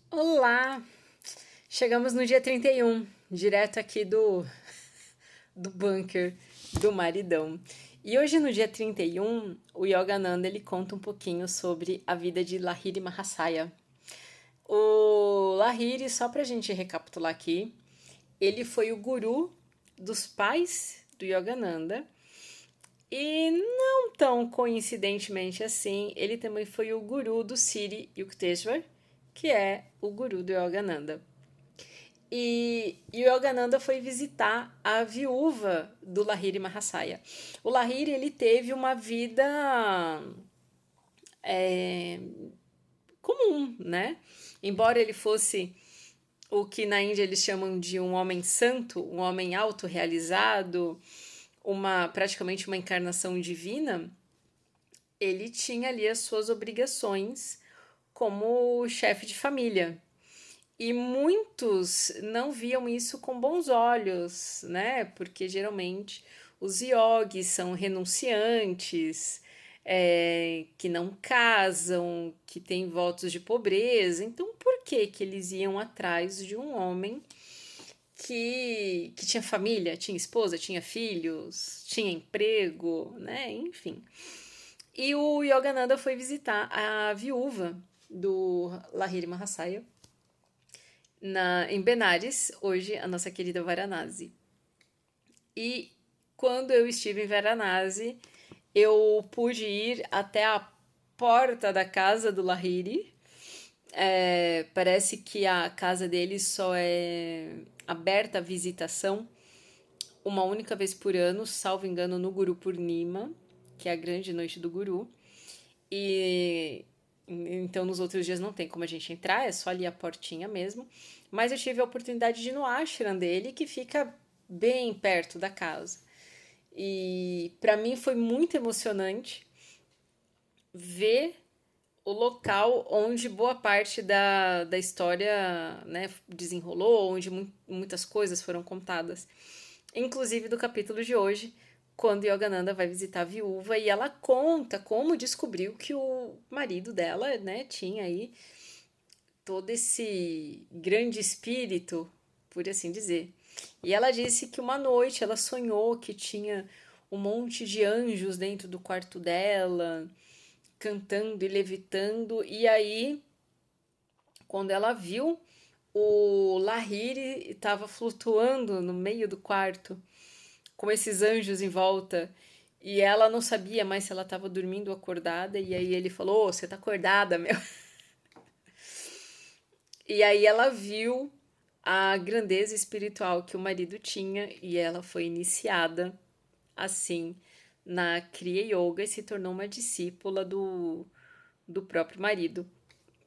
Olá! Chegamos no dia 31, direto aqui do bunker do maridão. E hoje, no dia 31, o Yogananda ele conta um pouquinho sobre a vida de Lahiri Mahasaya. O Lahiri, só pra gente recapitular aqui, ele foi o guru dos pais do Yogananda. E não tão coincidentemente assim, ele também foi o guru do Siri Yukteswar, que é o guru do Yogananda. E o Yogananda foi visitar a viúva do Lahiri Mahasaya. O Lahiri ele teve uma vida é, comum, né? Embora ele fosse o que na Índia eles chamam de um homem santo, um homem autorrealizado, praticamente uma encarnação divina, ele tinha ali as suas obrigações como chefe de família. E muitos não viam isso com bons olhos, né? Porque geralmente os yogis são renunciantes, que não casam, que têm votos de pobreza. Então, por que que eles iam atrás de um homem que tinha família, tinha esposa, tinha filhos, tinha emprego, né? Enfim. E o Yogananda foi visitar a viúva do Lahiri Mahasaya em Benares, hoje a nossa querida Varanasi. E quando eu estive em Varanasi, eu pude ir até a porta da casa do Lahiri. Parece que a casa dele só é aberta à visitação uma única vez por ano, salvo engano, no Guru Purnima, que é a grande noite do Guru. E então nos outros dias não tem como a gente entrar, é só ali a portinha mesmo. Mas eu tive a oportunidade de ir no ashram dele, que fica bem perto da casa. E para mim foi muito emocionante ver o local onde boa parte da história, né, desenrolou, onde muitas coisas foram contadas. Inclusive do capítulo de hoje, quando Yogananda vai visitar a viúva e ela conta como descobriu que o marido dela, né, tinha aí todo esse grande espírito, por assim dizer. E ela disse que uma noite ela sonhou que tinha um monte de anjos dentro do quarto dela, cantando e levitando, e aí, quando ela viu, o Lahiri estava flutuando no meio do quarto, com esses anjos em volta. E ela não sabia mais se ela estava dormindo ou acordada. E aí ele falou: "Ô, você tá acordada, meu?" E aí ela viu a grandeza espiritual que o marido tinha e ela foi iniciada assim na Kriya Yoga e se tornou uma discípula do próprio marido.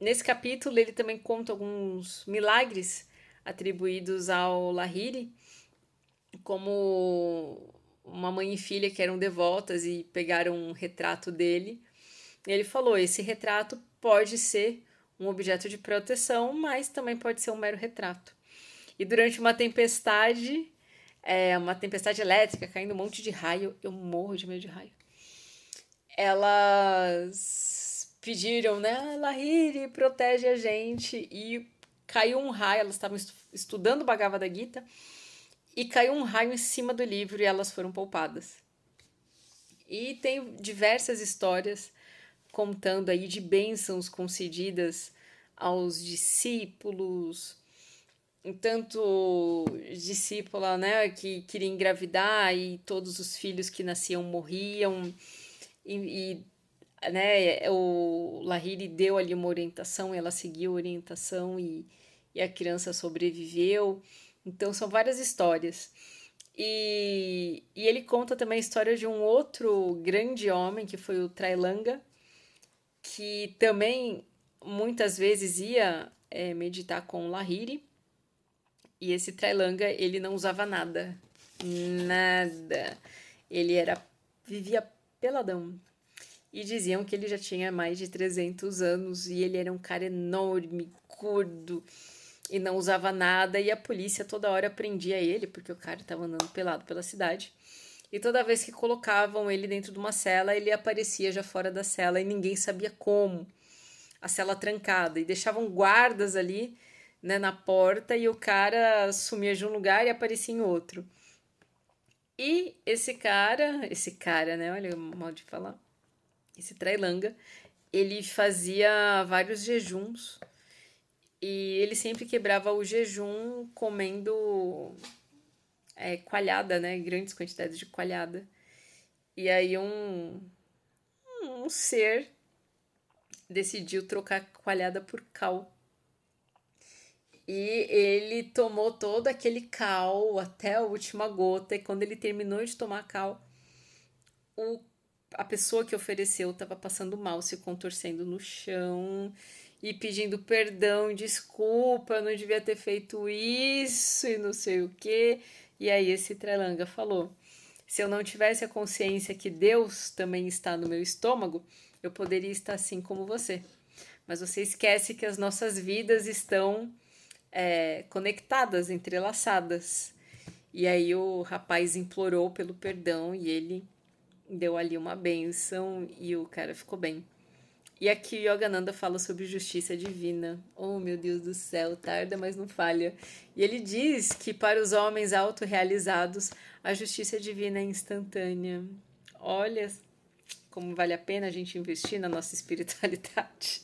Nesse capítulo ele também conta alguns milagres atribuídos ao Lahiri, como uma mãe e filha que eram devotas e pegaram um retrato dele. E ele falou: esse retrato pode ser um objeto de proteção, mas também pode ser um mero retrato. E durante uma tempestade elétrica, caindo um monte de raio, eu morro de medo de raio. Elas pediram, né? Ah, Lahiri, protege a gente. E caiu um raio, elas estavam estudando Bhagavad Gita, e caiu um raio em cima do livro e elas foram poupadas. E tem diversas histórias contando aí de bênçãos concedidas aos discípulos, tanto discípula, né, que queria engravidar e todos os filhos que nasciam morriam né, o Lahiri deu ali uma orientação, ela seguiu a orientação e a criança sobreviveu. Então são várias histórias. E ele conta também a história de um outro grande homem, que foi o Trailanga, que também muitas vezes ia meditar com o Lahiri. E esse Trailanga, ele não usava nada. Nada. Ele vivia peladão. E diziam que ele já tinha mais de 300 anos e ele era um cara enorme, gordo e não usava nada. E a polícia toda hora prendia ele, porque o cara estava andando pelado pela cidade. E toda vez que colocavam ele dentro de uma cela, ele aparecia já fora da cela e ninguém sabia como. a cela trancada e deixavam guardas ali, né, na porta e o cara sumia de um lugar e aparecia em outro. E esse cara, né, olha o modo de falar, esse Trailanga, ele fazia vários jejuns e ele sempre quebrava o jejum comendo coalhada, né, grandes quantidades de coalhada. E aí um ser decidiu trocar a coalhada por cal. E ele tomou todo aquele cal até a última gota. E quando ele terminou de tomar cal, o, a pessoa que ofereceu estava passando mal, se contorcendo no chão e pedindo perdão, desculpa, eu não devia ter feito isso e não sei o que. E aí esse Trelanga falou: se eu não tivesse a consciência que Deus também está no meu estômago, eu poderia estar assim como você. Mas você esquece que as nossas vidas estão conectadas, entrelaçadas. E aí o rapaz implorou pelo perdão e ele deu ali uma benção e o cara ficou bem. E aqui o Yogananda fala sobre justiça divina. Oh, meu Deus do céu, tarda, mas não falha. E ele diz que para os homens autorrealizados, a justiça divina é instantânea. Olha como vale a pena a gente investir na nossa espiritualidade.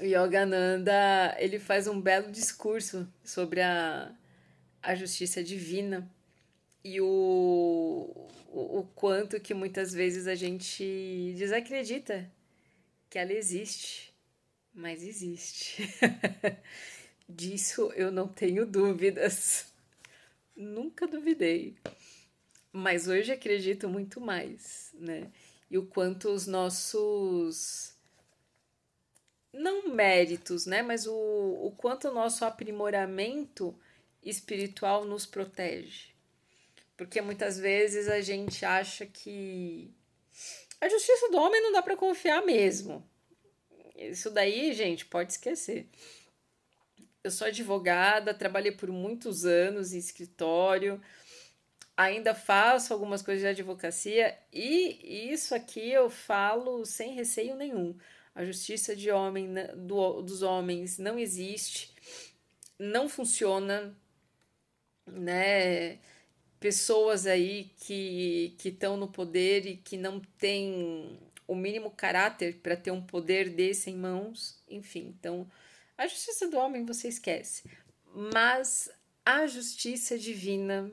O Yogananda, ele faz um belo discurso sobre a justiça divina e o quanto que muitas vezes a gente desacredita que ela existe, mas existe. Disso eu não tenho dúvidas. Nunca duvidei. Mas hoje acredito muito mais, né? E o quanto os nossos não méritos, né? Mas o quanto o nosso aprimoramento espiritual nos protege. Porque muitas vezes a gente acha que a justiça do homem não dá para confiar mesmo. Isso daí, gente, pode esquecer. Eu sou advogada, trabalhei por muitos anos em escritório, ainda faço algumas coisas de advocacia e isso aqui eu falo sem receio nenhum. A justiça de homem, dos homens não existe, não funciona, né? Pessoas aí que estão no poder e que não têm o mínimo caráter para ter um poder desse em mãos, enfim. Então, a justiça do homem você esquece, mas a justiça divina,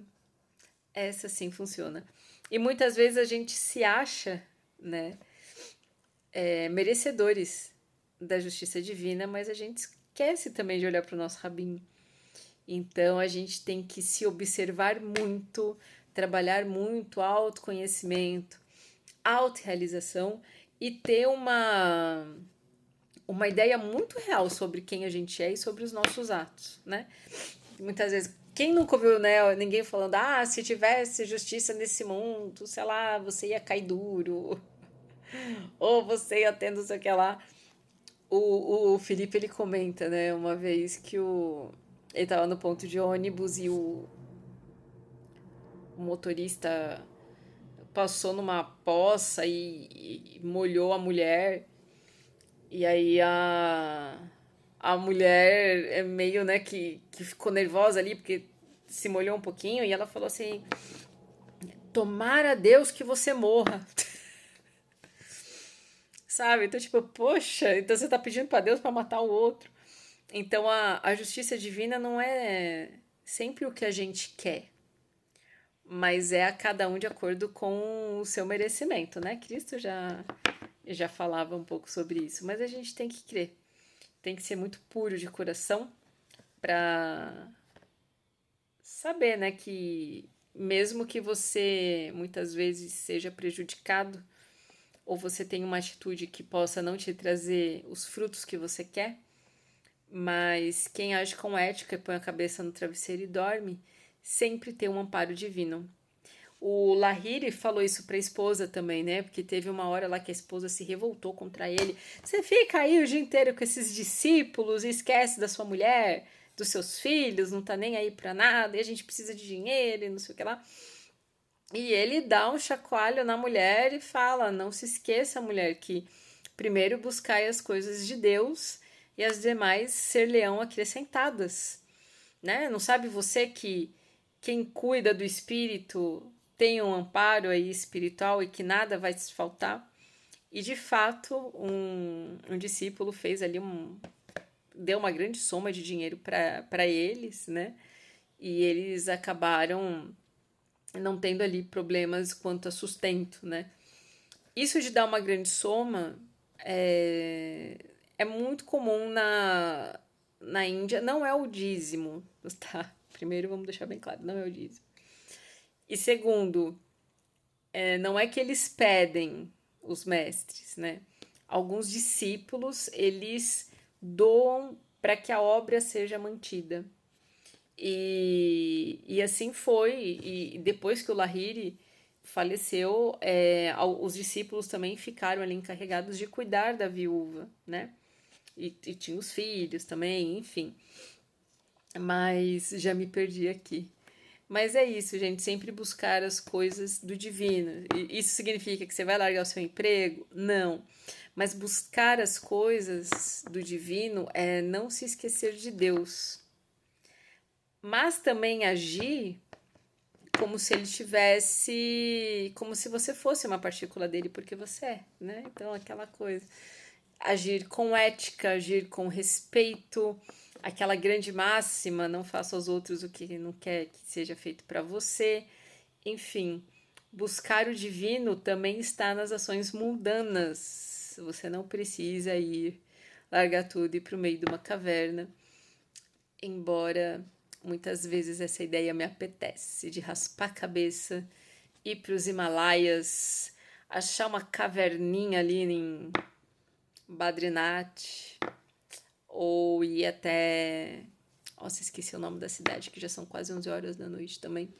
essa sim funciona. E muitas vezes a gente se acha, né, merecedores da justiça divina, mas a gente esquece também de olhar para o nosso rabinho. Então a gente tem que se observar muito, trabalhar muito autoconhecimento, autorrealização e ter uma ideia muito real sobre quem a gente é e sobre os nossos atos, né? Muitas vezes, quem nunca ouviu, né, ninguém falando, se tivesse justiça nesse mundo, sei lá, você ia cair duro, ou você ia ter não sei o que lá. O Felipe, ele comenta, né, uma vez que ele tava no ponto de ônibus e o motorista passou numa poça e molhou a mulher. E aí a mulher é meio, né, que ficou nervosa ali porque se molhou um pouquinho e ela falou assim: tomara a Deus que você morra. Sabe? Então, tipo, poxa, então você tá pedindo para Deus para matar o outro. Então a justiça divina não é sempre o que a gente quer, mas é a cada um de acordo com o seu merecimento, né? Cristo já falava um pouco sobre isso, mas a gente tem que crer, tem que ser muito puro de coração para saber, né, que mesmo que você muitas vezes seja prejudicado ou você tenha uma atitude que possa não te trazer os frutos que você quer, mas quem age com ética e põe a cabeça no travesseiro e dorme, sempre tem um amparo divino. O Lahiri falou isso para a esposa também, né? Porque teve uma hora lá que a esposa se revoltou contra ele. Você fica aí o dia inteiro com esses discípulos e esquece da sua mulher, dos seus filhos, não tá nem aí para nada, e a gente precisa de dinheiro e não sei o que lá. E ele dá um chacoalho na mulher e fala: não se esqueça, mulher, que Primeiro buscai as coisas de Deus e as demais ser-lhe-ão acrescentadas, né? Não sabe você que quem cuida do espírito tem um amparo aí espiritual e que nada vai te faltar? E de fato, um discípulo fez ali deu uma grande soma de dinheiro para eles, né? E eles acabaram não tendo ali problemas quanto a sustento, né? Isso de dar uma grande soma é muito comum na Índia, não é o dízimo, tá? Primeiro vamos deixar bem claro, não é o dízimo. E segundo, não é que eles pedem os mestres, né? Alguns discípulos, eles doam para que a obra seja mantida. E assim foi, e depois que o Lahiri faleceu, os discípulos também ficaram ali encarregados de cuidar da viúva, né? E tinha os filhos também, enfim. Mas já me perdi aqui. Mas é isso, gente, sempre buscar as coisas do divino. E isso significa que você vai largar o seu emprego? Não. Mas buscar as coisas do divino é não se esquecer de Deus. Mas também agir como se ele tivesse, como se você fosse uma partícula dele, porque você é, né? Então, aquela coisa. Agir com ética, agir com respeito, aquela grande máxima, não faça aos outros o que não quer que seja feito para você. Enfim, buscar o divino também está nas ações mundanas. Você não precisa ir largar tudo e ir para o meio de uma caverna, embora muitas vezes essa ideia me apetece, de raspar a cabeça, ir para os Himalaias, achar uma caverninha ali em Badrinath, ou ir até... Nossa, esqueci o nome da cidade, que já são quase 11 horas da noite também.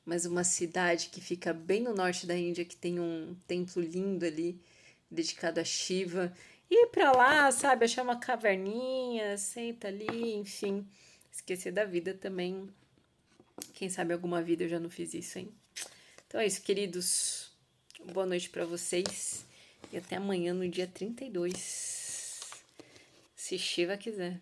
Mas uma cidade que fica bem no norte da Índia, que tem um templo lindo ali, dedicado a Shiva. Ir pra lá, sabe, achar uma caverninha, senta ali, enfim. Esquecer da vida também. Quem sabe alguma vida eu já não fiz isso, hein? Então é isso, queridos. Boa noite pra vocês. E até amanhã no dia 32. Se Shiva quiser.